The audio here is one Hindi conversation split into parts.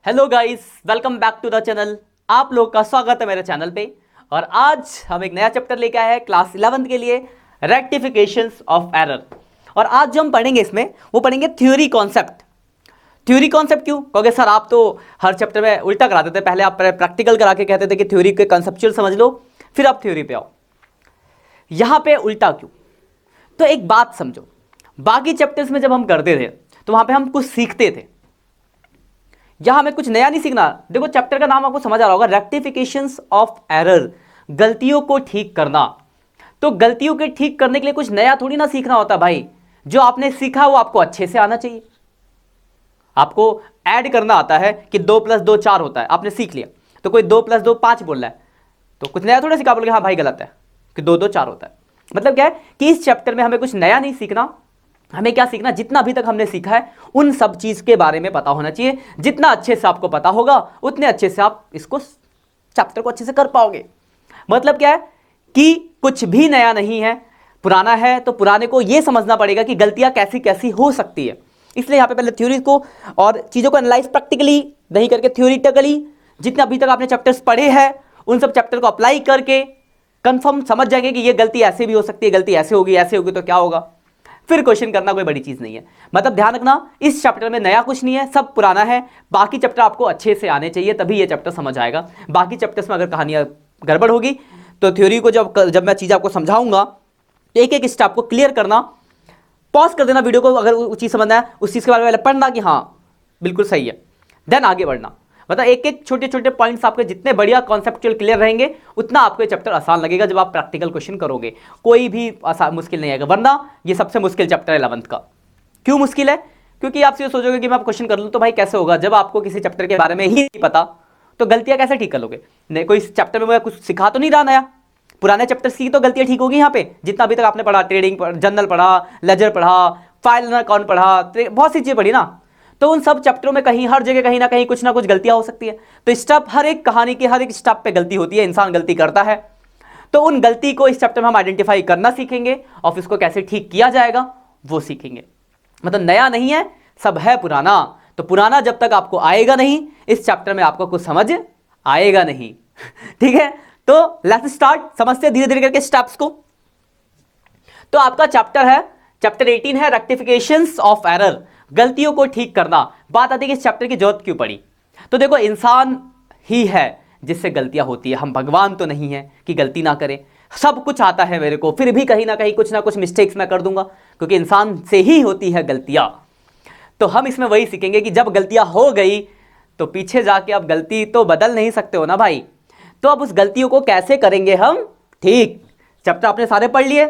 Hello guys, welcome back to the channel. आप लोग का स्वागत है मेरे चैनल पे। और आज हम एक नया चैप्टर लेके आए हैं क्लास 11th के लिए, रेक्टिफिकेशंस ऑफ एरर। और आज जो हम पढ़ेंगे इसमें वो पढ़ेंगे थ्योरी कॉन्सेप्ट। थ्योरी कॉन्सेप्ट क्यों? क्योंकि सर आप तो हर चैप्टर में उल्टा कराते थे। पहले आप प्रैक्टिकल करा के कहते थे कि थ्योरी के कॉन्सेप्चुअल समझ लो, फिर आप थ्योरी पे आओ। यहाँ पे उल्टा क्यों? तो एक बात समझो, बाकी चैप्टर्स में जब हम करते थे तो वहां पे हम कुछ सीखते थे, यहां हमें कुछ नया नहीं सीखना। देखो चैप्टर का नाम आपको समझ आ रहा होगा, रेक्टिफिकेशंस ऑफ एरर, गलतियों को ठीक करना। तो गलतियों के ठीक करने के लिए कुछ नया थोड़ी ना सीखना होता भाई। जो आपने सीखा वो आपको अच्छे से आना चाहिए। आपको ऐड करना आता है कि 2 + 2 4 होता है, आपने सीख लिया। तो कोई 2 + 2 5 बोल रहा है तो कुछ नया थोड़ा सीखा, बोल के हाँ भाई गलत है कि 2 2 4 होता है। मतलब क्या है कि इस चैप्टर में हमें कुछ नया नहीं सीखना। हमें क्या सीखना, जितना अभी तक हमने सीखा है उन सब चीज के बारे में पता होना चाहिए। जितना अच्छे से आपको पता होगा उतने अच्छे से आप इसको चैप्टर को अच्छे से कर पाओगे। मतलब क्या है कि कुछ भी नया नहीं है, पुराना है तो पुराने को यह समझना पड़ेगा कि गलतियां कैसी कैसी हो सकती है। इसलिए यहां पे पहले थ्योरी को और चीजों को एनालाइज प्रैक्टिकली नहीं करके थ्योरिटिकली, जितने अभी तक आपने चैप्टर्स पढ़े हैं उन सब चैप्टर को अप्लाई करके कंफर्म समझ जाएंगे कि ये गलती ऐसे भी हो सकती है, गलती ऐसे होगी तो क्या होगा। फिर क्वेश्चन करना कोई बड़ी चीज नहीं है। मतलब ध्यान रखना, इस चैप्टर में नया कुछ नहीं है, सब पुराना है। बाकी चैप्टर आपको अच्छे से आने चाहिए, तभी ये चैप्टर समझ आएगा। बाकी चैप्टर्स में अगर कहानियां गड़बड़ होगी तो थ्योरी को जब मैं चीज आपको समझाऊंगा तो एक एक स्टेप को क्लियर करना, पॉज कर देना वीडियो को, अगर वो चीज समझना है उस चीज के बारे में पहले पढ़ना कि हाँ बिल्कुल सही है, देन आगे बढ़ना। मतलब एक एक छोटे छोटे पॉइंट्स आपके जितने बढ़िया कॉन्सेप्चुअल क्लियर रहेंगे उतना आपको ये चैप्टर आसान लगेगा जब आप प्रैक्टिकल क्वेश्चन करोगे। कोई भी मुश्किल नहीं आएगा, वरना ये सबसे मुश्किल चैप्टर है 11th का। क्यों मुश्किल है? क्योंकि आप ये सोचोगे कि मैं आप क्वेश्चन कर लूँ तो भाई कैसे होगा, जब आपको किसी चैप्टर के बारे में ही नहीं पता तो गलतियां कैसे ठीक कर लोगे। नहीं, कोई चैप्टर में मैं कुछ सिखा तो नहीं रहा नया, पुराने चैप्टर्स की तो गलतियां ठीक होगी। यहाँ पे जितना अभी तक आपने पढ़ा, ट्रेडिंग जर्नल पढ़ा, लेजर पढ़ा, फाइल अकाउंट पढ़ा, बहुत सी चीजें पढ़ी ना, तो उन सब चैप्टरों में कहीं हर जगह कहीं ना कुछ गलतियां हो सकती है। तो स्टेप, हर एक कहानी के हर एक स्टेप पे गलती होती है, इंसान गलती करता है। तो उन गलती को इस चैप्टर में हम आइडेंटिफाई करना सीखेंगे और इसको कैसे ठीक किया जाएगा वो सीखेंगे। मतलब नया नहीं है, सब है पुराना। तो पुराना जब तक आपको आएगा नहीं, इस चैप्टर में आपको कुछ समझ आएगा नहीं। ठीक है, तो लेट्स स्टार्ट, समझते धीरे धीरे करके स्टेप्स को। तो आपका चैप्टर है, चैप्टर 18 है रेक्टिफिकेशंस ऑफ एरर, गलतियों को ठीक करना। बात आती है कि इस चैप्टर की जरूरत क्यों पड़ी। तो देखो, इंसान ही है जिससे गलतियां होती है, हम भगवान तो नहीं है कि गलती ना करें। सब कुछ आता है मेरे को, फिर भी कहीं ना कुछ मिस्टेक्स मैं कर दूंगा, क्योंकि इंसान से ही होती है गलतियां। तो हम इसमें वही सीखेंगे कि जब गलतियां हो गई तो पीछे जाके अब गलती तो बदल नहीं सकते हो ना भाई। तो अब उस गलतियों को कैसे करेंगे हम ठीक। चैप्टर आपने सारे पढ़ लिए,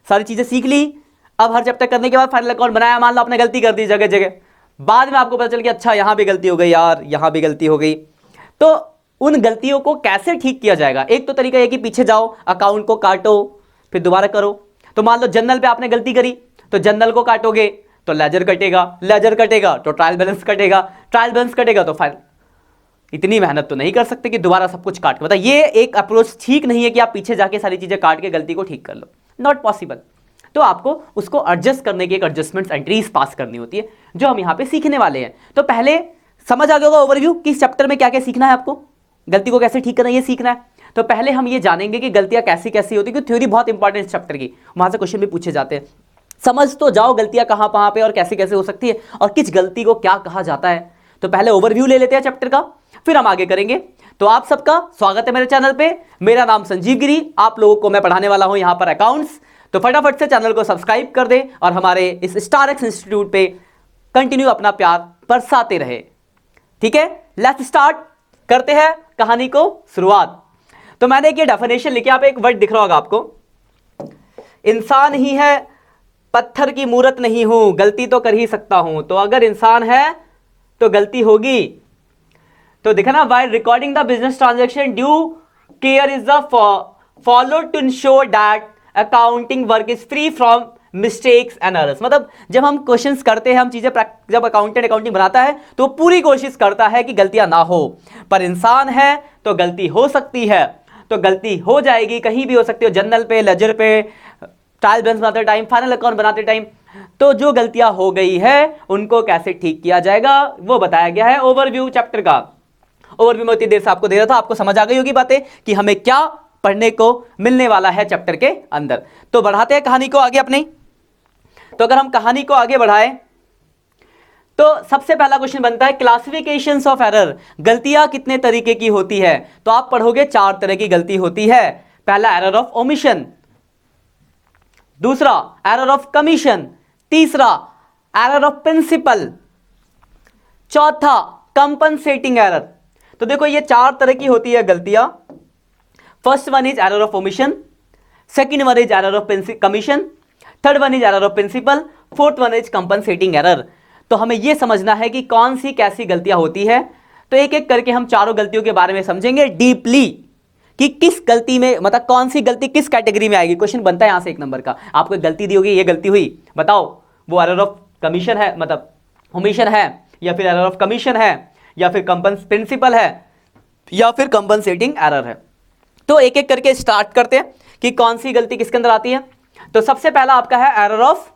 सारी चीजें सीख ली। अब हर चैप्टर करने के बाद फाइनल अकाउंट बनाया, मान लो आपने गलती कर दी जगह जगह, बाद में आपको पता चल गया अच्छा यहां भी गलती हो गई यार, यहां भी गलती हो गई। तो उन गलतियों को कैसे ठीक किया जाएगा? एक तो तरीका है कि पीछे जाओ, अकाउंट को काटो, फिर दोबारा करो। तो मान लो जनरल पे आपने गलती करी तो जनरल को काटोगे तो लेजर कटेगा, लेजर कटेगा तो ट्रायल बैलेंस कटेगा, ट्रायल बैलेंस कटेगा तो फाइनल। इतनी मेहनत तो नहीं कर सकते कि दोबारा सब कुछ काट के, मतलब ये एक अप्रोच ठीक नहीं है कि आप पीछे जाके सारी चीजें काट के गलती को ठीक कर लो, नॉट पॉसिबल। तो आपको उसको एडजस्ट करने की एक एडजस्टमेंट एंट्रीज पास करनी होती है, जो हम यहां पे सीखने वाले हैं। तो पहले समझ आ गया होगा ओवरव्यू कि इस चैप्टर में क्या क्या सीखना है, आपको गलती को कैसे ठीक करना है ये सीखना है। तो पहले हम ये जानेंगे कि गलतियां कैसी कैसी होती है, क्योंकि थ्योरी बहुत इंपॉर्टेंट है चैप्टर की, वहां से क्वेश्चन भी पूछे जाते हैं। समझ तो जाओ गलतियां कहां कहां पे और कैसे कैसे हो सकती है और किस गलती को क्या कहा जाता है। तो पहले ओवरव्यू ले लेते हैं चैप्टर का, फिर हम आगे करेंगे। तो आप सबका स्वागत है मेरे चैनल पे। मेरा नाम संजीव गिरी, आप लोगों को मैं पढ़ाने वाला हूं यहां पर अकाउंट्स। तो फटाफट से चैनल को सब्सक्राइब कर दे और हमारे इस स्टारएक्स इंस्टीट्यूट पे कंटिन्यू अपना प्यार बरसाते रहे। ठीक है, लेट्स स्टार्ट, करते हैं कहानी को शुरुआत। तो मैंने एक ये डेफिनेशन लिखी, यहाँ पे एक वर्ड दिख रहा होगा आपको, इंसान ही है पत्थर की मूरत नहीं हूं, गलती तो कर ही सकता हूं। तो अगर इंसान है तो गलती होगी। तो देखा ना, while recording the business transaction due care is the follow to ensure that accounting work is free from mistakes and errors. मतलब जब हम क्वेश्चंस करते हैं, हम चीजें, जब अकाउंटेंट अकाउंटिंग बनाता है तो पूरी कोशिश करता है कि गलतियां ना हो। पर इंसान है तो गलती हो सकती है, तो गलती हो जाएगी, कहीं भी हो सकती है, जर्नल पे, लेजर पे, ट्रायल बैलेंस बनाते टाइम, फाइनल अकाउंट बनाते टाइम, तो जो गलतियां हो गई है उनको कैसे ठीक किया जाएगा वो बताया गया है ओवरव्यू चैप्टर का। ओवरव्यू में उतनी देर से आपको दे रहा था, आपको समझ आ गई होगी बातें कि हमें क्या पढ़ने को मिलने वाला है चैप्टर के अंदर। तो बढ़ाते हैं कहानी को आगे अपनी। तो अगर हम कहानी को आगे बढ़ाएं तो सबसे पहला क्वेश्चन बनता है क्लासिफिकेशंस ऑफ एरर, गलतियां कितने तरीके की होती है। तो आप पढ़ोगे 4 तरह की गलती होती है। पहला एरर ऑफ ओमिशन, दूसरा एरर ऑफ कमीशन, तीसरा एरर ऑफ प्रिंसिपल, चौथा कंपनसेटिंग एरर। तो देखो ये 4 तरह की होती है गलतियां। First one is error of omission, second one is error of commission, third one is error of principle, fourth one is compensating error. तो हमें यह समझना है कि कौन सी कैसी गलतियां होती है। तो एक एक करके हम चारों गलतियों के बारे में समझेंगे डीपली कि किस गलती में, मतलब कौन सी गलती किस कैटेगरी में आएगी। क्वेश्चन बनता है यहां से 1 नंबर का, आपको एक गलती दी होगी, ये गलती हुई, बताओ वो एरर ऑफ कमीशन है, मतलब ओमिशन है, या फिर एरर ऑफ कमीशन है, या फिर प्रिंसिपल है, या फिर कंपनसेटिंग एरर है। तो एक एक करके स्टार्ट करते हैं कि कौन सी गलती किसके अंदर आती है। तो सबसे पहला आपका है एरर ऑफ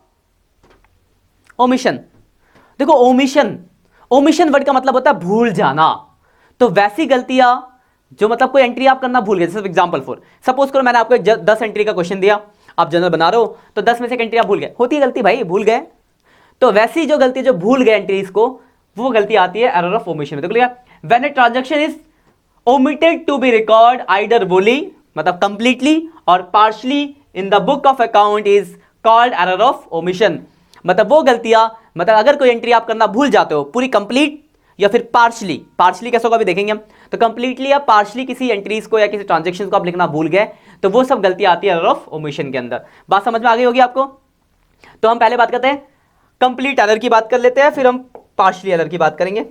ओमिशन। देखो ओमिशन, ओमिशन वर्ड का मतलब होता है भूल जाना। तो वैसी गलतियां जो मतलब कोई एंट्री आप करना भूल गए, जैसे एग्जांपल फॉर सपोज करो मैंने आपको 10 एंट्री का क्वेश्चन दिया, आप जनरल बना रहे हो, तो 10 में से एक एंट्री आप भूल गए, होती है गलती भाई, भूल गए। तो वैसी जो गलती जो भूल गए एंट्रीज को, वो गलती आती है एरर ऑफ ओमिशन में। देखो लिखा when a transaction is omitted to be record either wholly मतलब कंप्लीटली और partially in the book of account is called error of omission. मतलब वो गलतियां, मतलब अगर कोई एंट्री आप करना भूल जाते हो पूरी कंप्लीट या फिर पार्शली, पार्शली कैसे होगा अभी देखेंगे हम। तो कंप्लीटली या पार्शली किसी एंट्रीज को या किसी ट्रांजैक्शन को आप लिखना भूल गए, तो वो सब गलती आती है एरर ऑफ ओमिशन के अंदर। बात समझ में आ गई होगी आपको। तो हम पहले बात करते हैं कंप्लीट एरर की बात कर लेते हैं, फिर हम पार्शली एरर की बात करेंगे।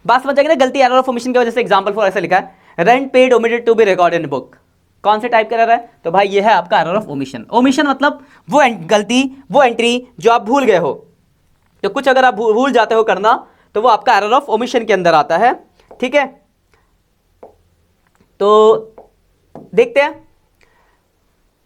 बात समझ जाएगी ना गलती एरर ऑफ ओमिशन की वजह से। एग्जांपल फॉर ऐसा लिखा है rent paid omitted to be record in book, कौन से टाइप का एरर है। तो भाई ये है आपका एरर ऑफ ओमिशन। ओमिशन मतलब वो गलती, वो एंट्री जो आप भूल गए हो। तो कुछ अगर आप भूल जाते हो करना, तो वो आपका एरर ऑफ ओमिशन के अंदर आता है। ठीक है, तो देखते हैं।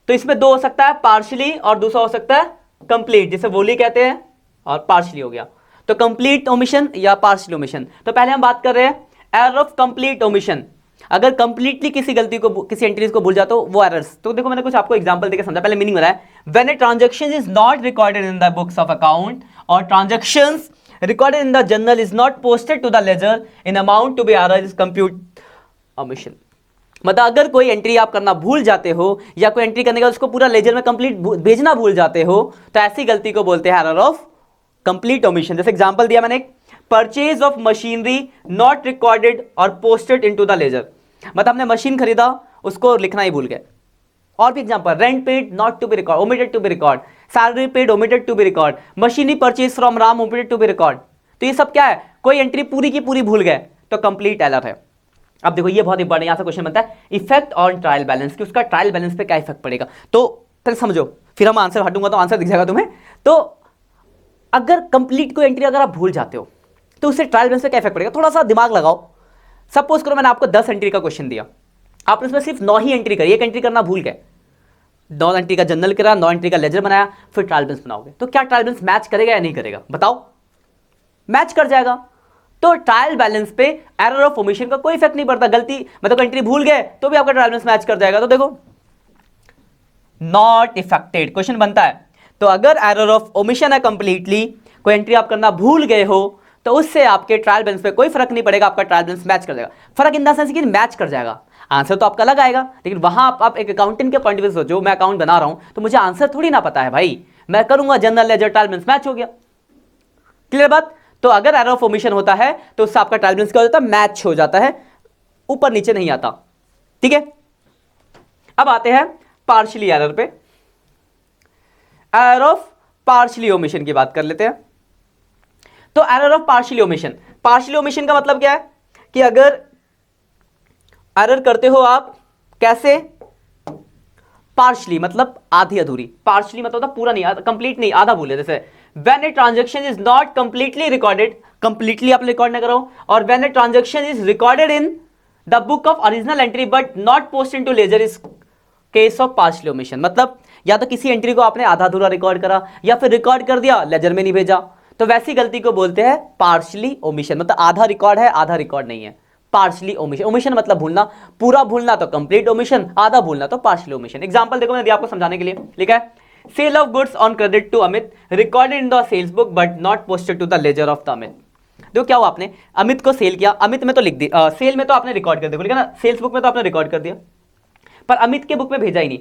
तो इसमें 2 हो सकता है, पार्शली और दूसरा हो सकता है कंप्लीट, जिसे वोली कहते हैं, और पार्शली हो गया। तो कंप्लीट ओमिशन या पार्शली ओमिशन। तो पहले हम बात कर रहे हैं एरर ऑफ कंप्लीट ओमिशन। अगर कंप्लीटली किसी गलती को, किसी एंट्रीज को भूल जाते हो, वो एरर्स। तो देखो मैंने कुछ आपको एग्जांपल देकर समझा, पहले मीनिंग बताया। When a transaction is not recorded in the books of account और transactions recorded in the journal is not posted to the ledger in amount to be error is compute omission। मतलब अगर कोई एंट्री आप करना भूल जाते हो या कोई एंट्री करने का उसको पूरा लेजर में कंप्लीट भेजना भूल जाते हो, तो ऐसी गलती को बोलते हैं एरर ऑफ कंप्लीट ओमिशन। जैसे एग्जांपल दिया मैंने, purchase of machinery not recorded और पोस्टेड इनटू द लेजर। मतलब हमने मशीन खरीदा, उसको लिखना ही भूल गए। और भी example, rent paid not to be record omitted to be record, salary paid omitted to be record, machinery purchase from Ram omitted to be record. तो ये सब क्या है, कोई एंट्री पूरी की पूरी भूल गए, तो कंप्लीट एरर है। अब देखो ये बहुत इंपॉर्टेंट, यहां से क्वेश्चन बनता है इफेक्ट ऑन ट्रायल बैलेंस, कि उसका ट्रायल बैलेंस पे क्या इफेक्ट पड़ेगा। तो पहले समझो, फिर हम आंसर हटूंगा तो आंसर दिख जाएगा तुम्हें। तो अगर कंप्लीट कोई एंट्री अगर आप भूल जाते हो, तो उससे ट्रायल बैलेंस पे क्या इफेक्ट पड़ेगा, थोड़ा सा दिमाग लगाओ। सपोज करो मैंने आपको 10 एंट्री का क्वेश्चन दिया, आपने उसमें सिर्फ 9 ही एंट्री करी, एक एंट्री करना भूल गए। 9 एंट्री का जनरल करा, 9 एंट्री का लेजर बनाया, फिर ट्रायल बैलेंस बनाओगे, तो क्या ट्रायल बैलेंस मैच करेगा या नहीं करेगा, बताओ। मैच कर जाएगा। तो ट्रायल बैलेंस पे एरर ऑफ ओमिशन का कोई इफेक्ट नहीं पड़ता। गलती मतलब एंट्री भूल गए तो भी आपका ट्रायल बैलेंस मैच कर जाएगा। तो देखो नॉट इफेक्टेड क्वेश्चन बनता है। तो अगर एरर ऑफ ओमिशन है कंप्लीटली, कोई एंट्री आप करना भूल गए हो, तो उससे आपके ट्रायल बैलेंस पे कोई फर्क नहीं पड़ेगा, आपका ट्रायल बैलेंस मैच कर जाएगा। फर्क इन द सेंस कि मैच कर जाएगा, आंसर तो आपका अलग आएगा, लेकिन वहां आप एक अकाउंटेंट के पॉइंट ऑफ व्यू से सोचो, मैं अकाउंट बना रहा हूं तो मुझे आंसर थोड़ी ना पता है भाई, मैं करूंगा general ledger, trial balance match हो गया। क्लियर बात। तो अगर एरर ऑफ ओमिशन होता है तो उससे आपका ट्रायल बैलेंस क्या हो जाता है, मैच हो जाता है, ऊपर नीचे नहीं आता। ठीक है, अब आते हैं पार्शियली एरर पे। एरर ऑफ पार्शियली ओमिशन की बात कर लेते हैं। तो error of partially omission, partially omission का मतलब क्या है कि अगर एरर करते हो आप, कैसे, पार्शियली मतलब आधी अधूरी, पार्शियली मतलब पूरा नहीं, कंप्लीट नहीं, आधा भूले। जैसे when a transaction is not completely recorded, completely आप रिकॉर्ड ना करो, और when a transaction is recorded in the book of original entry but not posted into ledger is case of partially omission. मतलब या तो किसी एंट्री को आपने आधा अधूरा रिकॉर्ड करा, या फिर रिकॉर्ड कर दिया लेजर में नहीं भेजा, तो वैसी गलती को बोलते हैं पार्शली ओमिशन। मतलब आधा रिकॉर्ड है, आधा रिकॉर्ड नहीं है, पार्शली ओमिशन। ओमिशन मतलब भूलना, पूरा भूलना तो कंप्लीट ओमिशन, आधा भूलना तो पार्शली ओमिशन। एग्जांपल देखो मैंने दिया आपको समझाने के लिए, लिखा है sale of goods on credit to Amit recorded in the sales book but not posted to the ledger of the Amit. देखो क्या हुआ, आपने अमित को सेल किया, अमित में तो लिख दिया, सेल में तो आपने रिकॉर्ड कर दिया, ना सेल्स बुक में तो आपने रिकॉर्ड कर दिया, पर अमित के बुक में भेजा ही नहीं।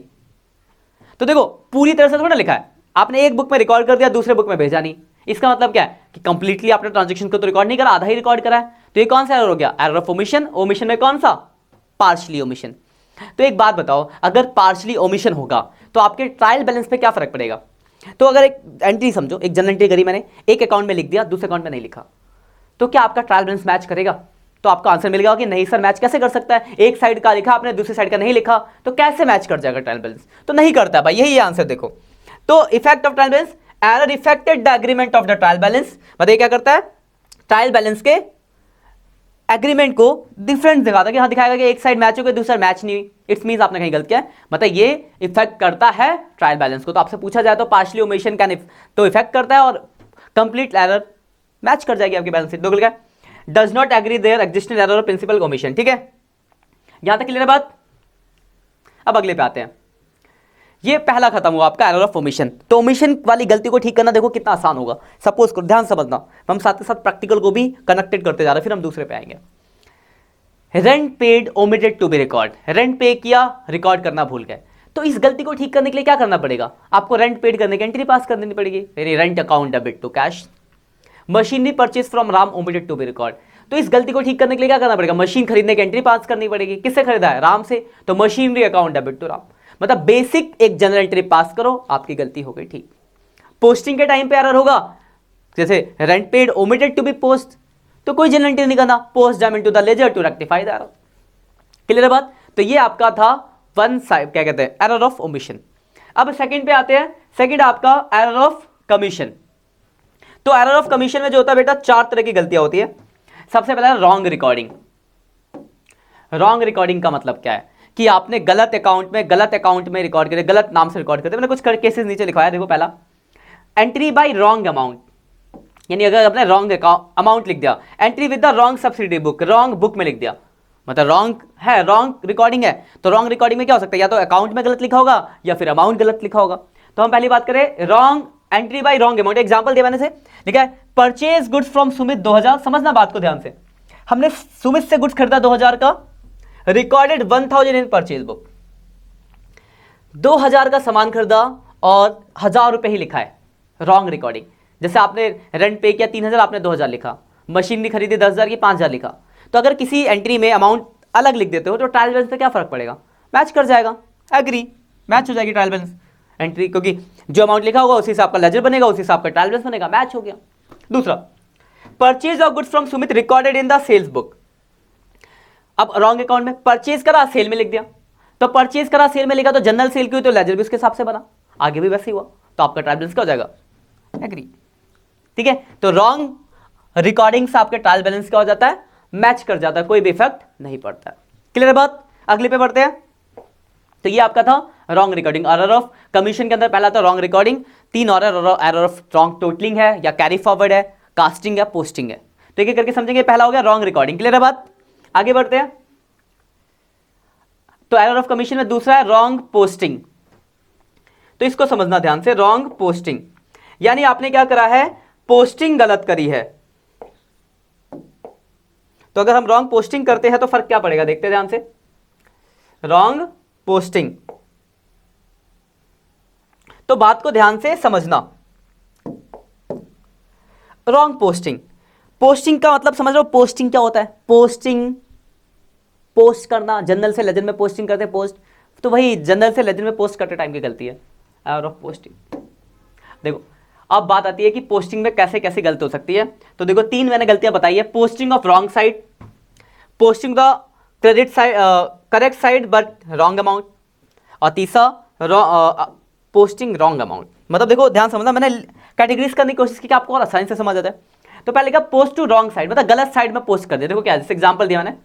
तो देखो पूरी तरह से थोड़ा लिखा है, आपने एक बुक में रिकॉर्ड कर दिया, दूसरे बुक में भेजा नहीं। इसका मतलब क्या है कि कंप्लीटली आपने ट्रांजैक्शन को तो रिकॉर्ड नहीं करा, आधा ही रिकॉर्ड करा है। तो ये कौन सा एरर हो गया, एरर ऑफ ओमिशन। ओमिशन में कौन सा, पार्शली ओमिशन। तो एक बात बताओ, अगर पार्शली ओमिशन होगा तो आपके ट्रायल बैलेंस पे क्या फर्क पड़ेगा। तो अगर एक एंट्री समझो, एक जनरल एंट्री करी मैंने, एक अकाउंट में लिख दिया, दूसरे अकाउंट में नहीं लिखा, तो क्या आपका ट्रायल बैलेंस मैच करेगा। तो आपका आंसर मिलेगा कि नहीं सर मैच कैसे कर सकता है, एक साइड का लिखा आपने, दूसरी साइड का नहीं लिखा, तो कैसे मैच कर जाएगा ट्रायल बैलेंस। तो नहीं करता है भाई, यही आंसर देखो। तो effect of trial balance, error affected the agreement of the trial balance. मतलब क्या करता है, ट्रायल बैलेंस के एग्रीमेंट को डिफरेंस दिखाता है कि हाँ दिखाएगा कि एक साइड मैच हो गई, दूसरा मैच नहीं हुई, इट्स मींस आपने कहीं गलत किया है। मतलब ये इफेक्ट करता है ट्रायल बैलेंस को। तो आपसे पूछा जाए तो पार्शली ओमिशन कैन तो इफेक्ट करता है, और कंप्लीट एरर मैच कर जाएगी आपकी बैलेंस शीट। दो क्या, does not agree their existing error और प्रिंसिपल ओमिशन। ठीक है, यहां तक क्लियर है बात। अब अगले पे आते हैं, ये पहला खत्म हुआ आपका एरर ऑफ ओमिशन। तो ओमिशन वाली गलती को ठीक करना देखो कितना आसान होगा। सपोज करो, ध्यान समझना, हम साथ के साथ प्रैक्टिकल को भी कनेक्टेड करते जा रहे हैं, फिर हम दूसरे पे आएंगे। Rent paid omitted to be record, rent pay किया, रिकॉर्ड करना भूल गए। तो इस गलती को ठीक करने के लिए क्या करना पड़ेगा, आपको रेंट पेड करने की एंट्री पास कर देनी पड़ेगी, rent account debit to cash. Machinery purchase from Ram omitted to be record. तो इस गलती को ठीक करने के लिए क्या करना पड़ेगा, मशीन खरीदने की एंट्री पास करनी पड़ेगी। किससे खरीदा है, राम से, तो machinery account debit to Ram. मतलब बेसिक एक जनरल एंट्री पास करो, आपकी गलती हो गई ठीक। पोस्टिंग के टाइम पे एरर होगा, जैसे rent paid omitted to be post, तो कोई जनरल एंट्री नहीं करना, post them into the ledger to rectify the error. Clear है बात। तो ये आपका था वन साइड, क्या कहते हैं, एरर ऑफ ओमिशन। अब सेकंड पे आते हैं, सेकंड आपका एरर ऑफ कमीशन। तो एरर ऑफ कमीशन में जो होता है बेटा, चार तरह की गलतियां होती है। सबसे पहला रॉन्ग रिकॉर्डिंग। रॉन्ग रिकॉर्डिंग का मतलब क्या है कि आपने गलत अकाउंट में रिकॉर्ड करे, गलत नाम से रिकॉर्ड करते। मैंने कुछ केसेस नीचे लिखवाया, देखो पहला एंट्री बाय रॉन्ग अमाउंट, यानी अगर आपने रॉन्ग अमाउंट लिख दिया, entry with the wrong subsidy book, wrong book में लिख दिया, मतलब रॉन्ग है, रॉन्ग रिकॉर्डिंग है। तो रॉन्ग रिकॉर्डिंग में क्या हो सकता है, या तो अकाउंट में गलत लिखा होगा या फिर अमाउंट गलत लिखा होगा। तो हम पहली बात करें wrong entry by wrong amount. Example दिया मैंने से, ठीक है, परचेज गुड्स फ्रॉम सुमित 2000। समझना बात को ध्यान से, हमने सुमित से गुड्स खरीदा 2000 का, रिकॉर्डेड 1000 इन परचेज बुक। 2000 का सामान खरीदा और 1000 रुपए ही लिखा है, रॉन्ग रिकॉर्डिंग। जैसे आपने रेंट पे किया 3000, आपने 2000 लिखा, मशीनरी खरीदी 10,000 की 5000 लिखा। तो अगर किसी एंट्री में अमाउंट अलग लिख देते हो तो ट्रायल बैलेंस पे क्या फर्क पड़ेगा, मैच कर जाएगा, एग्री, मैच हो जाएगी ट्रायल बैलेंस एंट्री, क्योंकि जो अमाउंट लिखा होगा उसी से आपका लेजर बनेगा, उसी से आपका ट्रायल बैलेंस बनेगा, मैच हो गया। दूसरा, purchase of goods from Sumit recorded in the sales book. अब रॉन्ग अकाउंट में परचेज करा, सेल में लिख दिया, तो परचेज करा सेल में लिखा, तो जनरल सेल की हुई तो लेजर भी उसके हिसाब से बना, आगे भी वैसे ही हुआ, तो आपका ट्रायल बैलेंस क्या हो जाएगा, एग्री। ठीक है, तो रॉन्ग रिकॉर्डिंग से आपके ट्रायल बैलेंस क्या हो जाता है, मैच कर जाता है, कोई भी इफेक्ट नहीं पड़ता है। क्लियर बात। अगले पे बढ़ते हैं। तो ये आपका था wrong recording. Error of commission के अंदर पहला था रॉन्ग रिकॉर्डिंग, तीन और एरर ऑफ रॉन्ग टोटलिंग है या कैरी फॉरवर्ड है, कास्टिंग है, पोस्टिंग है। तो एक करके समझेंगे, पहला हो गया रॉन्ग रिकॉर्डिंग। क्लियर है बात। आगे बढ़ते हैं। तो एरर ऑफ कमीशन में दूसरा है रॉन्ग पोस्टिंग। तो इसको समझना ध्यान से, रॉन्ग पोस्टिंग यानी आपने क्या करा है, पोस्टिंग गलत करी है। तो अगर हम रॉन्ग पोस्टिंग करते हैं तो फर्क क्या पड़ेगा, देखते हैं ध्यान से। रॉन्ग पोस्टिंग, तो बात को ध्यान से समझना। रॉन्ग पोस्टिंग, पोस्टिंग का मतलब समझ रहे हो, पोस्टिंग क्या होता है, पोस्टिंग, पोस्ट करना, जनरल से लेजर में पोस्टिंग करते हैं, पोस्ट, तो वही जनरल से लेजर में पोस्ट करते टाइम की गलती है, एरर ऑफ पोस्टिंग। देखो अब बात आती है कि पोस्टिंग में कैसे कैसे गलती हो सकती है। तो देखो तीन मैंने गलतियां बताई है, posting of wrong side, posting the credit side correct side but wrong amount, और तीसरा पोस्टिंग रॉन्ग अमाउंट। मतलब देखो ध्यान समझना, मैंने कैटेगरीज करने की कोशिश की कि आपको और आसानी से समझ आता है। तो पहले क्या, पोस्ट टू रॉन्ग साइड, मतलब गलत साइड में पोस्ट कर दिया। देखो क्या, जैसे एग्जांपल दिया मैंने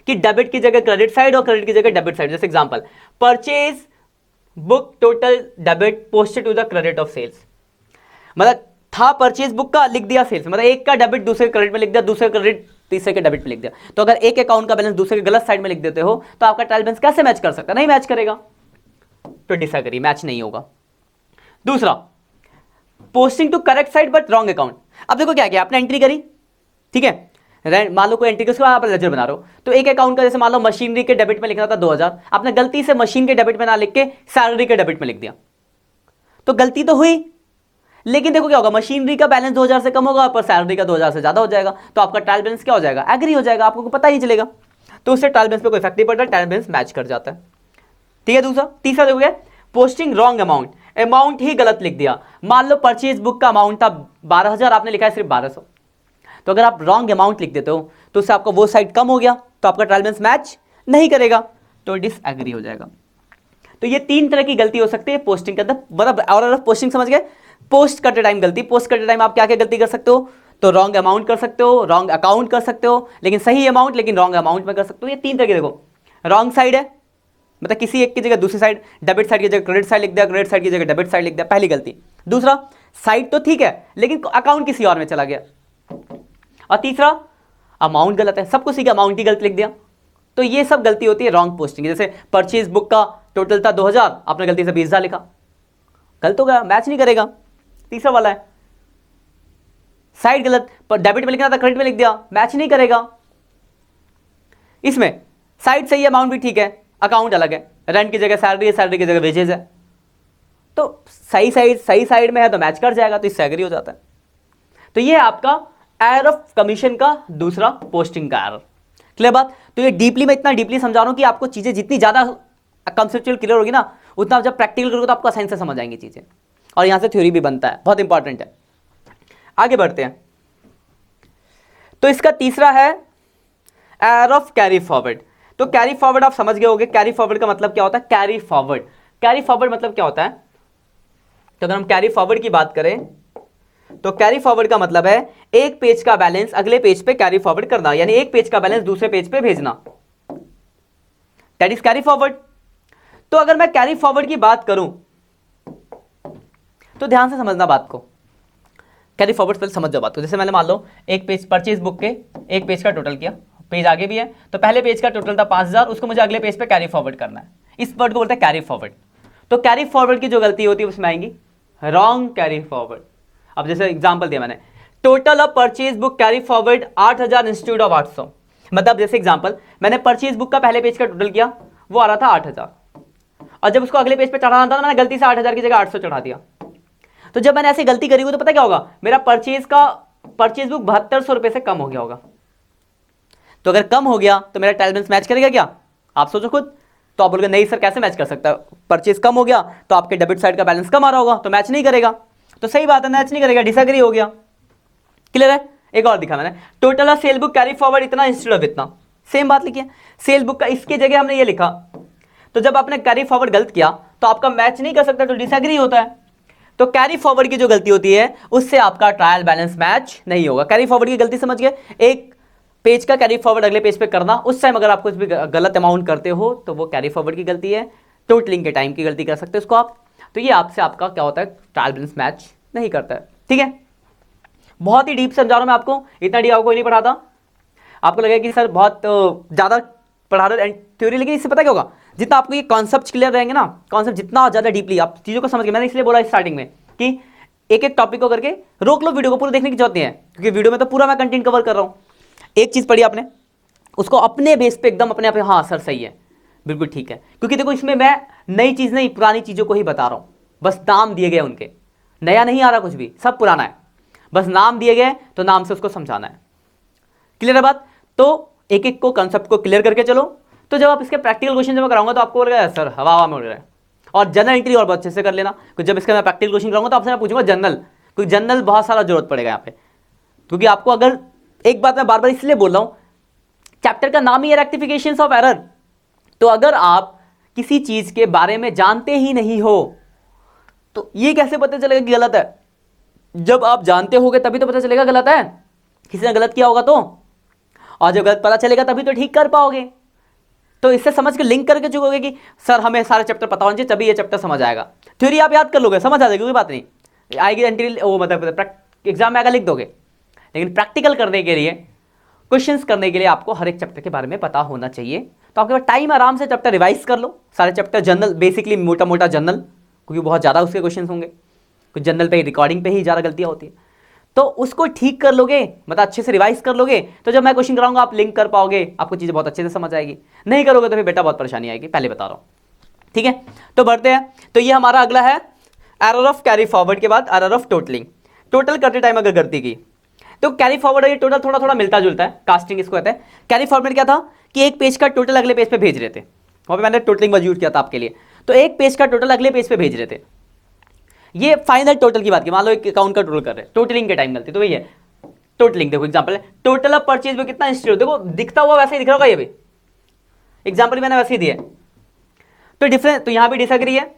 कि डेबिट की जगह क्रेडिट साइड और क्रेडिट की जगह डेबिट साइड। जैसे example, purchase book total debit posted to the credit of sales, मतलब था परचेज बुक का, लिख दिया सेल्स, मतलब एक का डेबिट दूसरे क्रेडिट में लिख दिया, दूसरे क्रेडिट तीसरे के डेबिट में लिख दिया। तो अगर एक अकाउंट का बैलेंस दूसरे के गलत साइड में लिख देते हो तो आपका ट्रायल बैलेंस कैसे मैच कर सकता है? नहीं मैच करेगा, तो डिसएग्री, मैच नहीं होगा। दूसरा, posting to correct side but wrong account. अब देखो क्या किया आपने, एंट्री करी, ठीक है, मान लो कोई एंट्री की, उसके बाद आप लेजर बना रहे हो, तो एक अकाउंट का जैसे मान लो मशीनरी के डेबिट में लिखना था 2000, आपने गलती से मशीन के डेबिट में ना लिख के सैलरी के डेबिट में लिख दिया, तो गलती तो हुई, लेकिन देखो क्या होगा, मशीनरी का बैलेंस 2000 से कम होगा पर सैलरी का 2000 से ज्यादा हो जाएगा, तो आपका ट्रायल बैलेंस क्या हो जाएगा? एग्री हो जाएगा, आपको पता ही नहीं चलेगा, तो उससे ट्रायल बैलेंस पे कोई इफेक्ट नहीं पड़ता, ट्रायल बैलेंस मैच कर जाता है। ठीक है। दूसरा, तीसरा देखोगे, पोस्टिंग रॉन्ग अमाउंट, अमाउंट ही गलत लिख दिया। मान लो परचेज बुक का अमाउंट था 12000, आपने लिखा है सिर्फ 1200, तो अगर आप रॉन्ग अमाउंट लिख देते हो तो उससे आपका वो साइड कम हो गया, तो आपका ट्रायल बैलेंस मैच नहीं करेगा, तो डिसएग्री हो जाएगा। तो ये तीन तरह की गलती हो सकती है पोस्टिंग के अंदर, मतलब और पोस्टिंग समझ गए, पोस्ट करते टाइम गलती, पोस्ट करते टाइम आप क्या क्या गलती कर सकते हो, तो रॉन्ग अमाउंट कर सकते हो, रॉन्ग अकाउंट कर सकते हो, लेकिन सही अमाउंट लेकिन रॉन्ग अमाउंट में कर सकते हो। ये तीन तरह की, देखो रॉन्ग साइड है, मतलब किसी एक की जगह दूसरी साइड, डेबिट साइड की जगह क्रेडिट साइड लिख दिया, क्रेडिट साइड की जगह डेबिट साइड लिख दिया, पहली गलती। दूसरा, साइड तो ठीक है लेकिन अकाउंट किसी और में चला गया। और तीसरा, अमाउंट गलत है, सब कुछ सीखा, अमाउंट ही गलत लिख दिया। तो ये सब गलती होती है रॉन्ग पोस्टिंग। जैसे परचेज बुक का टोटल था 2000, आपने गलती से 20000 लिखा, गलत हो गया, मैच नहीं करेगा। तीसरा वाला है, साइड गलत, पर डेबिट में लिखना था क्रेडिट में लिख दिया, मैच नहीं करेगा। इसमें साइड सही है, अमाउंट भी ठीक है, अकाउंट अलग है, रेंट की जगह सैलरी है, सैलरी की जगह वेजेज है, तो सही साइड में है तो मैच कर जाएगा, तो इससे एग्री हो जाता है। तो ये आपका एरर ऑफ कमीशन का दूसरा पोस्टिंग का एरर। क्लियर बात? तो ये डीपली, मैं इतना डीपली समझा रहा हूं कि आपको चीजें जितनी ज्यादा कंसेप्चुअल क्लियर होगी ना, उतना जब प्रैक्टिकल करोगे तो आपको आसानी से समझ आएंगी चीजें, और यहां से थ्योरी भी बनता है, बहुत इंपॉर्टेंट है। आगे बढ़ते हैं। तो इसका तीसरा है एरर ऑफ कैरी फॉरवर्ड। तो कैरी फॉरवर्ड आप समझ गए होंगे, कैरी फॉरवर्ड का मतलब क्या होता है? कैरी फॉरवर्ड, कैरी फॉरवर्ड मतलब क्या होता है? तो अगर हम कैरी फॉरवर्ड की बात करें तो कैरी फॉरवर्ड का मतलब है एक पेज का बैलेंस अगले पेज पे कैरी फॉरवर्ड करना, यानी एक पेज का बैलेंस दूसरे पेज पे भेजना, दैट इज कैरी फॉरवर्ड। तो अगर मैं कैरी फॉरवर्ड की बात करूं तो ध्यान से समझना बात को, कैरी फॉरवर्ड पहले समझ जाओ बात को। जैसे मैंने मान लो एक पेज परचेज बुक के एक पेज का टोटल किया, पेज आगे भी है, तो पहले पेज का टोटल था 5000, उसको मुझे अगले पेज पे कैरी फॉरवर्ड करना है, इस वर्ड को बोलते हैं कैरी फॉरवर्ड। तो कैरी फॉरवर्ड की जो गलती होती है उसमें आएंगी रॉन्ग कैरी फॉरवर्ड। अब जैसे एग्जांपल दिया मैंने, total of purchase book carry forward 8000 institute of 800, मतलब जैसे एग्जांपल मैंने परचेज बुक का पहले पेज का टोटल किया, वो आ रहा था 8000, और जब उसको अगले पेज पे चढ़ाना था तो मैंने गलती से 8000 की जगह 800 चढ़ा दिया। तो जब मैंने ऐसी गलती करी हुई तो पता क्या होगा, मेरा परचेज बुक 7200 रुपए से कम हो गया होगा। तो अगर कम हो गया तो मेरा ट्रायल बैलेंस मैच करेगा क्या? आप सोचो खुद। तो आप बोलोगे नहीं सर कैसे मैच कर सकता है, परचेज कम हो गया तो आपके डेबिट साइड का बैलेंस कम आ रहा होगा, तो मैच नहीं करेगा। तो सही बात है, मैच नहीं करेगा, डिसएग्री हो गया। क्लियर है? एक और दिखा मैंने, total of cell book carry forward इतना इंस्टेड ऑफ इतना, सेम बात लिखी है, सेल बुक का इसके जगह हमने ये लिखा, तो जब आपने कैरी फॉरवर्ड गलत किया तो आपका मैच नहीं कर सकता, तो डिसएग्री होता है। तो कैरी फॉरवर्ड की जो गलती होती है उससे आपका ट्रायल बैलेंस मैच नहीं होगा। कैरी फॉरवर्ड की गलती समझ गए, एक पेज का कैरी फॉरवर्ड अगले पेज पे करना, उस टाइम अगर आप कुछ भी गलत अमाउंट करते हो तो वो कैरी फॉरवर्ड की गलती है, टोटलिंग के टाइम की गलती कर सकते हो उसको आप। तो ये आपसे आपका क्या होता है, ट्रायल बैलेंस मैच नहीं करता है। ठीक है, बहुत ही डीप समझा रहा हूं मैं आपको, इतना डीप आपको नहीं पढ़ाता, आपको लगेगा कि सर बहुत ज्यादा पढ़ा रहे थ्योरी, लेकिन इससे पता क्या होगा, जितना आपको ये कॉन्सेप्ट क्लियर रहेंगे ना, कॉन्सेप्ट जितना ज्यादा डीपली आप चीजों को समझ गए, मैंने इसलिए बोला स्टार्टिंग में कि एक एक टॉपिक को करके रोक लो, वीडियो को पूरा देखने की जरूरत नहीं है, क्योंकि वीडियो में तो पूरा मैं कंटेंट कवर कर रहा हूं। एक चीज पढ़ी आपने, उसको अपने बेस पे एकदम अपने आप, हाँ सर सही है, बिल्कुल ठीक है, क्योंकि देखो इसमें मैं नई चीज नहीं पुरानी चीजों को ही बता रहा हूं, बस नाम दिए गए उनके, नया नहीं आ रहा कुछ भी, सब पुराना है, बस नाम दिए गए तो नाम से उसको समझाना है। क्लियर है बात? तो एक एक को कंसेप्ट को क्लियर करके चलो, तो जब आप इसके प्रैक्टिकल क्वेश्चन जब मैं कराऊंगा तो आपको लगेगा सर हवा हवा में उड़ रहा है। और जनरल एंट्री और बहुत अच्छे से कर लेना, क्योंकि जब इसका मैं प्रैक्टिकल क्वेश्चन कराऊंगा तो आपसे मैं पूछूंगा जनरल, क्योंकि जनरल बहुत सारा जरूरत पड़ेगा यहाँ पे, क्योंकि आपको अगर एक बात मैं बार बार इसलिए बोल रहा हूं, चैप्टर का नाम ही है रेक्टिफिकेशंस ऑफ एरर, तो अगर आप किसी चीज के बारे में जानते ही नहीं हो तो ये कैसे पता चलेगा कि गलत है? जब आप जानते होगे तभी तो पता चलेगा गलत है, किसी ने गलत किया होगा तो, और जब गलत पता चलेगा तभी तो ठीक कर पाओगे। तो इससे समझ के लिंक करके चुकोगे कि सर हमें सारे चैप्टर पता होने चाहिए तभी ये चैप्टर समझ आएगा। थ्योरी आप याद कर लोगे, समझ आ जाएगी, कोई बात नहीं आएगी एंट्री वो मतलब एग्जाम में आएगा लिख दोगे, लेकिन प्रैक्टिकल करने के लिए, क्वेश्चंस करने के लिए आपको हर एक चैप्टर के बारे में पता होना चाहिए। तो आपके पास टाइम, आराम से चैप्टर रिवाइज कर लो, सारे चैप्टर जनरल, बेसिकली मोटा मोटा जनरल, क्योंकि बहुत ज़्यादा उसके क्वेश्चंस होंगे, कुछ जनरल पे ही, रिकॉर्डिंग पे ही ज़्यादा गलतियाँ होती है, तो उसको ठीक कर लोगे, मतलब अच्छे से रिवाइज कर लोगे, तो जब मैं क्वेश्चन कराऊंगा आप लिंक कर पाओगे, आपको चीज़ें बहुत अच्छे से समझ आएगी। नहीं करोगे तो फिर बेटा बहुत परेशानी आएगी, पहले बता रहा हूँ, ठीक है। तो बढ़ते हैं, तो ये हमारा अगला है एरर ऑफ कैरी फॉरवर्ड के बाद एरर ऑफ टोटलिंग। टोटल करते टाइम अगर गलती की तो कैरी फॉरवर्ड और ये टोटल थोड़ा थोड़ा मिलता जुलता है, कास्टिंग इसको कहते हैं। कैरी फॉरवर्ड क्या था कि एक पेज का टोटल अगले पेज पे भेज रहे थे, वहाँ पे मैंने टोटलिंग यूज किया था आपके लिए, तो एक पेज का टोटल अगले पेज पे भेज रहे थे। ये फाइनल टोटल की बात की, मान लो एक अकाउंट का टोटल कर रहे हैं, टोटलिंग के टाइम गलती, तो वही है टोटलिंग। देखो एग्जांपल है, टोटल ऑफ परचेज में कितना इंस्टीट्यूट, देखो दिखता हुआ वैसे ही दिख रहा होगा, ये भी एग्जांपल मैंने वैसे ही दिया है। तो डिफरेंस, तो यहां भी डिसएग्री है,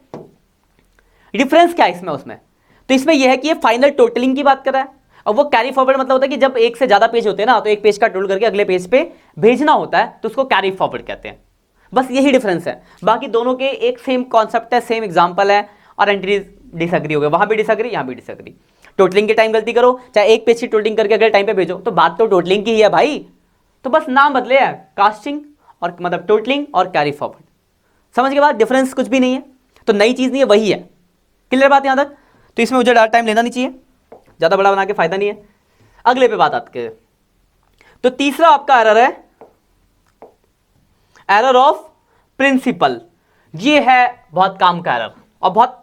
डिफरेंस क्या है इसमें उसमें, तो इसमें यह है कि ये फाइनल टोटलिंग की बात कर रहा है, और वो कैरी फॉरवर्ड मतलब होता है कि जब एक से ज्यादा पेज होते हैं ना, तो एक पेज का टोटल करके अगले पेज पे भेजना होता है, तो उसको कैरी फॉरवर्ड कहते हैं। बस यही डिफरेंस है, बाकी दोनों के एक सेम कॉन्सेप्ट है, सेम एग्जांपल है, और एंट्रीज डिसएग्री हो गए, वहां भी डिसएग्री, यहां भी डिसएग्री। टोटलिंग के टाइम गलती करो, चाहे एक पेज की टोटलिंग करके अगले टाइम पे भेजो, तो बात तो टोटलिंग की ही है भाई, तो बस नाम बदले है, कास्टिंग और मतलब टोटलिंग और कैरी फॉरवर्ड। समझ के बाद डिफरेंस कुछ भी नहीं है, तो नई चीज नहीं है, वही है। क्लियर बात यहां तक? तो इसमें मुझे ज़्यादा टाइम लेना नहीं चाहिए, ज़्यादा बड़ा बना के फायदा नहीं है। अगले पे बात आते हैं, तो तीसरा आपका एरर है एरर ऑफ प्रिंसिपल। ये है बहुत काम का एरर, और बहुत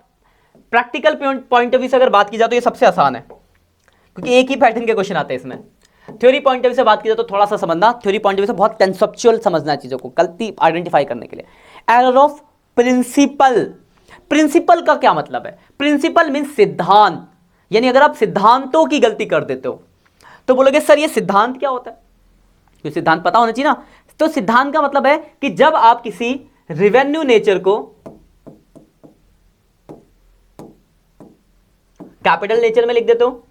प्रैक्टिकल पॉइंट ऑफ व्यू से अगर बात की जाए तो ये सबसे आसान है, क्योंकि एक ही पैटर्न के क्वेश्चन आते हैं इसमें। थ्योरी पॉइंट ऑफ व्यू से बात की जाए तो थोड़ा सा समझना, थ्योरी पॉइंट ऑफ व्यू से बहुत कंसेप्चुअल समझना चीजों को, गलती आइडेंटिफाई करने के लिए। एरर ऑफ प्रिंसिपल, प्रिंसिपल का क्या मतलब है? प्रिंसिपल मीन्स सिद्धांत, यानी अगर आप सिद्धांतों की गलती कर देते हो तो बोलोगे सर ये सिद्धांत क्या होता है, ये सिद्धांत पता होना चाहिए ना। तो सिद्धांत का मतलब है कि जब आप किसी रेवेन्यू नेचर को कैपिटल नेचर में लिख देते हो,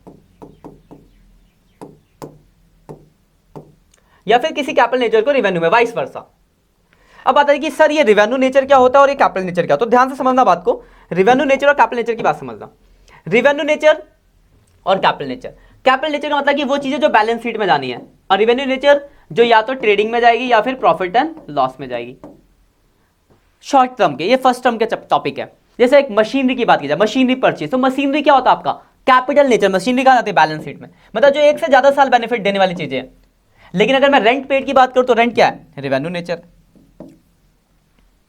या फिर किसी कैपिटल नेचर को रेवेन्यू में, वाइस वर्सा। अब बात है कि सर ये रेवेन्यू नेचर क्या होता है और ये कैपिटल नेचर क्या होता है, तो ध्यान से समझना बात को, रेवेन्यू नेचर और कैपिटल नेचर की बात समझना। रेवेन्यू नेचर और कैपिटल नेचर, कैपिटल नेचर का मतलब कि वो चीजें जो बैलेंस शीट में जानी है, और रेवेन्यू नेचर जो या तो ट्रेडिंग में जाएगी या फिर प्रॉफिट एंड लॉस में जाएगी, शॉर्ट टर्म के। ये फर्स्ट टर्म के टॉपिक है। जैसे एक मशीनरी की बात की जाए, मशीनरी परचेज, तो मशीनरी क्या होता है आपका कैपिटल नेचर, मशीनरी कहां जाती है बैलेंस शीट में, मतलब जो एक से ज्यादा साल बेनिफिट देने वाली चीजें हैं। लेकिन अगर मैं रेंट पेड की बात करूं तो रेंट क्या है, रेवेन्यू नेचर,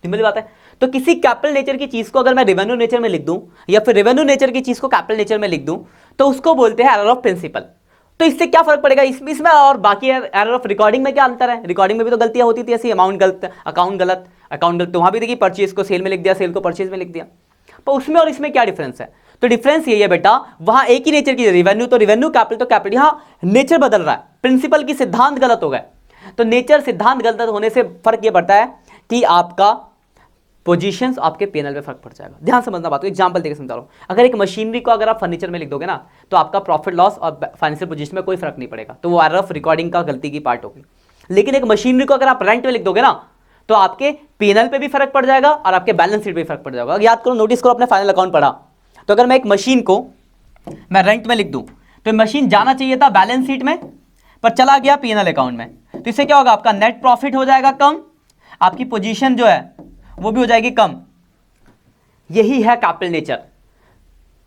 सिंपल बात है। तो किसी कैपिटल नेचर की चीज को अगर मैं रेवेन्यू नेचर में लिख दूं, या फिर रेवेन्यू नेचर की चीज को कैपिटल नेचर में लिख दूं, तो उसको बोलते हैं एरर ऑफ प्रिंसिपल। तो इससे क्या फर्क पड़ेगा इसमें और बाकी एरर ऑफ रिकॉर्डिंग में क्या अंतर है? रिकॉर्डिंग में भी तो गलतियां होती थी ऐसी, अमाउंट गलत, अकाउंट गलत, तो वहां भी देखिए परचेज को सेल में लिख दिया, सेल को परचेज में लिख दिया, तो उसमें और इसमें क्या डिफरेंस है? तो डिफरेंस यही है बेटा, वहां एक ही नेचर की रेवेन्यू तो रेवेन्यू, कैपिटल तो कैपिटल, यहां नेचर बदल रहा है, प्रिंसिपल की सिद्धांत गलत हो गए। तो नेचर सिद्धांत गलत होने से फर्क यह पड़ता है कि आपका पोजीशंस, आपके पेनल पे फर्क पड़ जाएगा। ध्यान समझना बात को, एग्जांपल देकर समझा रहा हूं। अगर एक मशीनरी को अगर आप फर्नीचर में लिख दोगे ना, तो आपका प्रॉफिट लॉस और फाइनेंशियल पोजीशन में कोई फर्क नहीं पड़ेगा, तो वो एरर ऑफ रिकॉर्डिंग का गलती की पार्ट होगी। लेकिन एक मशीनरी को अगर आप रेंट में लिख दोगे ना, तो आपके पेनल पे भी फर्क पड़ जाएगा और आपके बैलेंस शीट पे भी फर्क पड़ जाएगा। याद करो, नोटिस करो, अपने फाइनल अकाउंट पढ़ा, तो अगर मैं एक मशीन को मैं रेंट में लिख दूं, तो मशीन जाना चाहिए था बैलेंस शीट में, पर चला गया पीएनएल अकाउंट में, तो इससे क्या होगा, आपका नेट प्रॉफिट हो जाएगा कम, आपकी पोजीशन जो है वो भी हो जाएगी कम। यही है capital nature,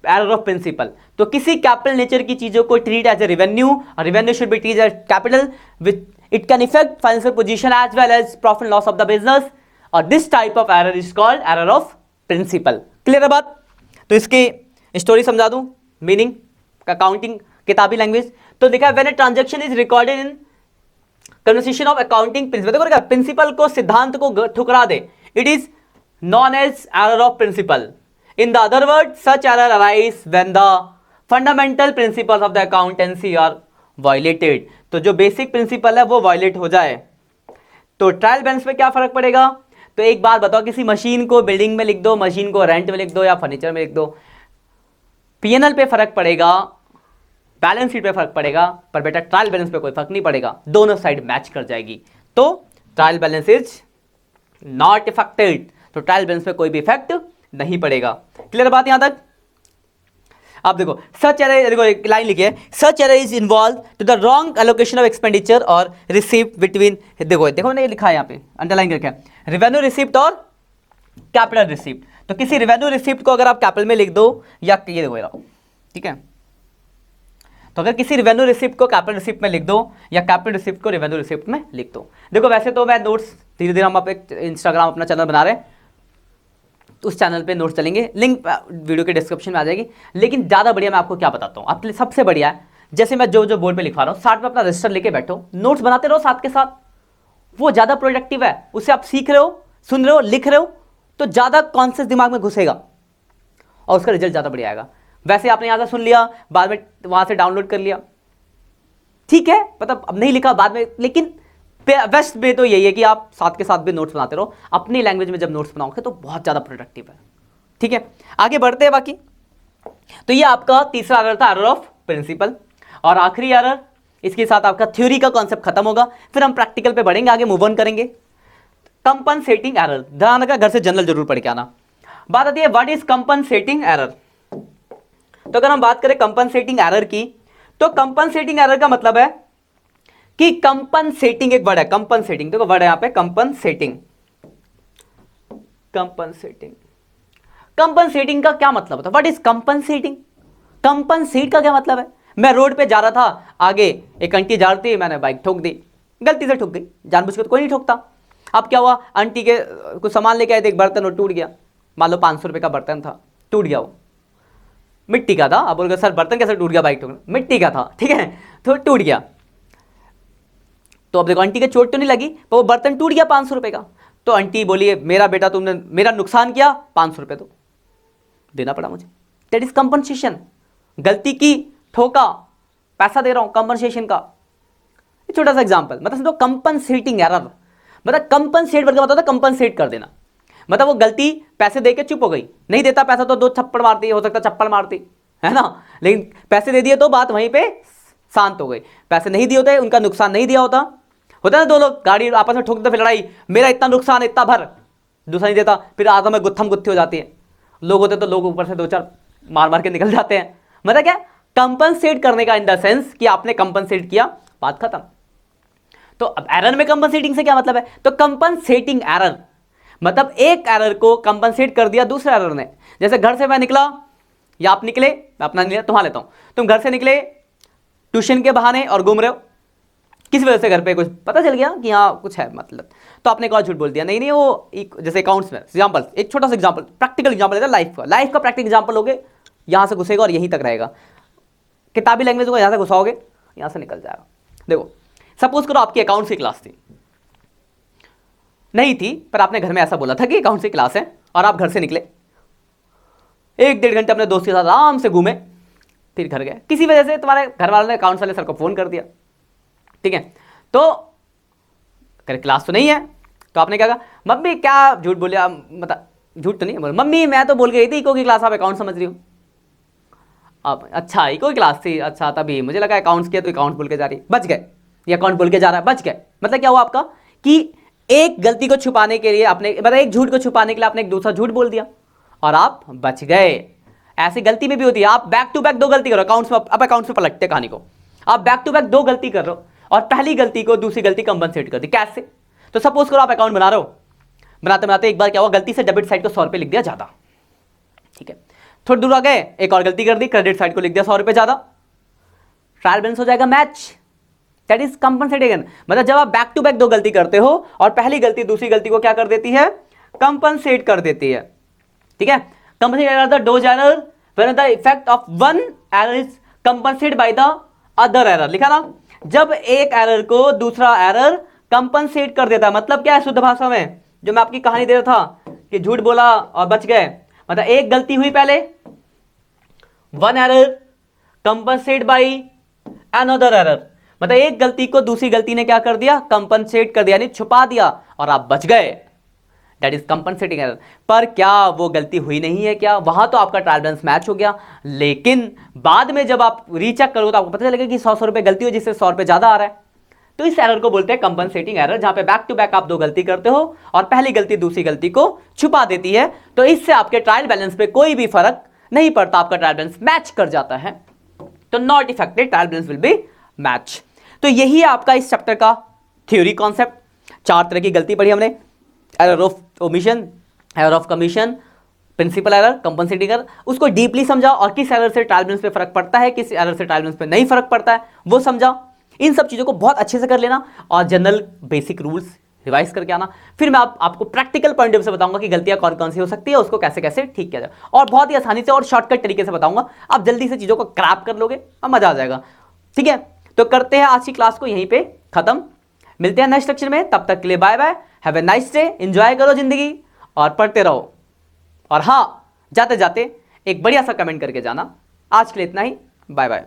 error of principle. तो किसी कैपिटल नेचर की चीजों को ट्रीट एज ए रेवेन्यू, और revenue should be treat as capital, which it can affect financial position as well as profit loss of the business, और this type of error is called error of principle. Clear है बात? तो इसकी स्टोरी समझा दूं, मीनिंग अकाउंटिंग किताबी लैंग्वेज। तो देखा, when a transaction is recorded in conversation of accounting principle, देखो क्या, प्रिंसिपल को, सिद्धांत को ठुकरा दे, it is known as error of principle. In the other words, such error arise when the fundamental principles of the accountancy are violated. तो जो बेसिक प्रिंसिपल है वो वायलेट हो जाए, तो ट्रायल बैलेंस में क्या फर्क पड़ेगा? तो एक बात बताओ, किसी मशीन को बिल्डिंग में लिख दो, मशीन को रेंट में लिख दो या फर्नीचर में लिख दो, पीएनएल पे फर्क पड़ेगा, बैलेंस शीट पे फर्क पड़ेगा, पर बेटा ट्रायल बैलेंस पे कोई फर्क नहीं पड़ेगा, दोनों साइड मैच कर जाएगी। तो trial balance is not affected, तो ट्रायल बैलेंस पे कोई भी इफेक्ट नहीं पड़ेगा। क्लियर बात यहां तक? आप देखो सच एरर, देखो एक लाइन लिखी है, such error is involve to the wrong allocation of expenditure और रिसीप्ट बिटवीन, देखो देखो मैंने लिखा है यहाँ पे अंडरलाइन करके, रेवेन्यू रिसिप्ट और कैपिटल रिसिप्ट। तो किसी रेवेन्यू रिसिप्ट को अगर आप कैपिटल में लिख दो या ये देखो, ठीक है, तो अगर किसी रेवेन्यू रिसिप्ट को कैपिटल रिसिप्ट में लिख दो या कैपिटल रिसिप्ट को रेवेन्यू रिसिप्ट में लिख दो। देखो वैसे तो मैं नोट्स धीरे धीरे, हम एक इंस्टाग्राम अपना चैनल बना रहे हैं, तो उस चैनल पे नोट्स चलेंगे, लिंक वीडियो के डिस्क्रिप्शन में आ जाएगी। लेकिन ज़्यादा बढ़िया मैं आपको क्या बताता हूँ, आपके लिए सबसे बढ़िया है, जैसे मैं जो जो बोर्ड पे लिखवा रहा हूँ, साथ में अपना रजिस्टर लेके बैठो, नोट्स बनाते रहो साथ के साथ, वो ज़्यादा प्रोडक्टिव है। उससे आप सीख रहे हो, सुन रहे हो, लिख रहे हो, तो ज़्यादा कॉन्सेप्ट दिमाग में घुसेगा और उसका रिजल्ट ज़्यादा बढ़िया आएगा। वैसे आपने यहाँ से सुन लिया, बाद में वहाँ से डाउनलोड कर लिया, ठीक है, मतलब अब नहीं लिखा बाद में, लेकिन बेस्ट वे तो यही है कि आप साथ के साथ भी नोट्स बनाते रहो। अपनी लैंग्वेज में जब नोट्स बनाओगे तो बहुत ज़्यादा प्रोडक्टिव है। ठीक है, आगे बढ़ते हैं बाकी। तो ये आपका तीसरा एरर था, एरर ऑफ प्रिंसिपल। और आखिरी एरर, इसके साथ आपका थ्योरी का कॉन्सेप्ट खत्म होगा, फिर हम प्रैक्टिकल पे बढ़ेंगे, आगे मूव ऑन करेंगे। कंपनसेटिंग एरर, ध्यान रखा, घर से जनरल जरूर पढ़ के आना। बात आती है व्हाट इज कंपनसेटिंग एरर। तो अगर हम बात करें कंपनसेटिंग एरर की, तो कंपनसेटिंग एरर का मतलब है कि कंपनसेटिंग एक वर्ड है, कंपनसेटिंग, देखो वर्ड है यहां पे कंपनसेटिंग। कंपनसेटिंग, कंपनसेटिंग का क्या मतलब होता है? What is compensating? कंपनसेट का क्या मतलब है? मैं रोड पे जा रहा था, आगे एक आंटी जा रही थी, मैंने बाइक ठोक दी, गलती से ठोक गई, जानबूझ के तो कोई नहीं ठोकता। अब क्या हुआ, आंटी के कुछ सामान लेके आए थे, एक बर्तन और टूट गया, मान लो 500 रुपए का बर्तन था, टूट गया, वो मिट्टी का था। अब बोल गए सर बर्तन कैसे टूट गया, बाइक ठोक, मिट्टी का था, ठीक है, तो टूट गया। तो अब देखो आंटी के चोट तो नहीं लगी, पर वो बर्तन टूट गया 500 रुपए का। तो आंटी बोली मेरा बेटा तुमने मेरा नुकसान किया, 500 रुपए तो देना पड़ा मुझे। That is compensation. गलती की, ठोका, पैसा दे रहा हूं, कंपनसेशन का। छोटा सा एग्जांपल, मतलब समझो कंपनसेटिंग एरर, मतलब कंपनसेट वर्ड का मतलब कंपनसेट कर देना, मतलब वो गलती पैसे दे के चुप हो गई, नहीं देता पैसा तो 2 थप्पड़ मारती, हो सकता चप्पड़ मारती है ना, लेकिन पैसे दे दिए तो बात वहीं पे शांत हो गई। पैसे नहीं दिए होते, उनका नुकसान नहीं दिया होता ना, 2 लोग गाड़ी आपस में ठोक देते, फिर लड़ाई, मेरा इतना नुकसान है, इतना भर, दूसरा नहीं देता, फिर आधा में गुत्थम गुत्थी हो जाती है। लोग होते तो लोग ऊपर से 2-4 मार मार के निकल जाते हैं। मतलब क्या, कंपनसेट करने का, इन द सेंस कि आपने कंपनसेट किया, बात खत्म। तो अब एरर में कंपनसेटिंग से क्या मतलब है? तो कंपनसेटिंग एरर मतलब एक एरर को कंपनसेट कर दिया दूसरे एरर ने। जैसे घर से मैं निकला या आप निकले, मैं अपना नहीं तुम्हारा लेता हूं, तुम घर से निकले ट्यूशन के बहाने और घूम रहे हो, किसी वजह से घर पे कुछ पता चल गया कि यहाँ कुछ है, मतलब तो आपने एक और झूठ बोल दिया, नहीं वो जैसे अकाउंट्स में एग्जांपल, एक छोटा सा एग्जांपल, प्रैक्टिकल एग्जांपल लेते हैं, लाइफ का प्रैक्टिकल एग्जांपल लोगे, यहाँ से घुसेगा और यहीं तक रहेगा। किताबी लैंग्वेज को यहाँ से घुसाओगे, यहाँ से निकल जाएगा। देखो सपोज करो आपकी अकाउंट्स की क्लास थी, नहीं थी, पर आपने घर में ऐसा बोला था कि अकाउंट्स की क्लास है, और आप घर से निकले, 1-1.5 घंटे अपने दोस्त के साथ आराम से घूमे, फिर घर गए, किसी वजह से तुम्हारे घर वालों ने अकाउंट्स वाले सर को फोन कर दिया, ठीक है, तो कर क्लास तो नहीं है, तो आपने क्या कहा, मम्मी क्या झूठ बोलिया, मतलब झूठ तो नहीं बोला, मम्मी मैं तो बोल गई थी इको की क्लास, आप अकाउंट समझ रही हो। अब अच्छा इको की क्लास थी, अच्छा तभी मुझे लगा अकाउंट्स किया, तो अकाउंट बोल के जा रही, बच गए, ये अकाउंट बोल के जा रहा है, बच गए। मतलब क्या हुआ आपका कि एक गलती को छुपाने के लिए आपने, मतलब एक झूठ को छुपाने के लिए आपने एक दूसरा झूठ बोल दिया और आप बच गए। ऐसी गलती में भी होती है, आप बैक टू बैक 2 गलती करो अकाउंट्स में, अब अकाउंट्स में पलटते कहानी को, आप बैक टू बैक 2 गलती कर रहे हो और पहली गलती को दूसरी गलती कंपनसेट कर दी। कैसे? तो सपोज करो आप अकाउंट बना रहे हो, बनाते बनाते एक बार क्या हुआ, गलती से डेबिट साइड को 100 रुपए लिख दिया ज्यादा, ठीक है, थोड़ी दूर आ गए, एक और गलती कर दी, क्रेडिट साइड को लिख दिया 100 रुपए ज्यादा, ट्रायल बैलेंस हो जाएगा मैच। That is compensating. मतलब जब आप बैक टू बैक 2 गलती करते हो और पहली गलती दूसरी गलती को क्या कर देती है, कंपनसेट कर देती है, ठीक है। Compensate error the dose error when the effect of one error is compensated by the other error, लिखा ना, जब एक एरर को दूसरा एरर कंपनसेट कर देता है। मतलब क्या है शुद्ध भाषा में, जो मैं आपकी कहानी दे रहा था कि झूठ बोला और बच गए, मतलब एक गलती हुई पहले, one error compensate by another error, मतलब एक गलती को दूसरी गलती ने क्या कर दिया, कंपनसेट कर दिया, यानी छुपा दिया और आप बच गए। That is compensating error. पर क्या वो गलती हुई नहीं है क्या? वहां तो आपका ट्रायल बैलेंस मैच हो गया, लेकिन बाद में जब आप रीचेक करो तो आपको पता चलेगा कि 100 रुपए गलती हो, जिससे 100 रुपए ज्यादा आ रहा है। तो इस एरर को बोलते हैं कंपनसेटिंग एरर, जहां पे बैक टू बैक आप दो गलती करते हो और पहली गलती दूसरी गलती को छुपा देती है। तो इससे आपके ट्रायल बैलेंस पे कोई भी फर्क नहीं पड़ता, आपका ट्रायल बैलेंस मैच कर जाता है। तो not affected, trial balance will be match. तो यही है आपका इस चैप्टर का थ्योरी कॉन्सेप्ट। 4 तरह की गलती पढ़ी हमने, error of omission, error of commission, principle error, compensating error. उसको डीपली समझा और किस एरर से ट्रायल बैलेंस पे फर्क पड़ता है, किस एरर से ट्रायल बैलेंस पे नहीं फर्क पड़ता है, वो समझा। इन सब चीजों को बहुत अच्छे से कर लेना और जनरल बेसिक रूल्स रिवाइज करके आना। फिर मैं आपको प्रैक्टिकल पॉइंट ऑफ व्यू से बताऊंगा कि गलतियां कौन कौन सी हो सकती है, उसको कैसे कैसे ठीक किया जाए, और बहुत ही आसानी से और शॉर्टकट तरीके से बताऊंगा। आप जल्दी से चीजों को क्रैप कर लोगे और मजा आ जाएगा। ठीक है, तो करते हैं आज की क्लास को यहीं पे खत्म। मिलते हैं नेक्स्ट लेक्चर में, तब तक के लिए bye bye, have a nice day, enjoy करो जिंदगी और पढ़ते रहो। और हाँ, जाते जाते एक बढ़िया सा कमेंट करके जाना। आज के लिए इतना ही, बाय बाय।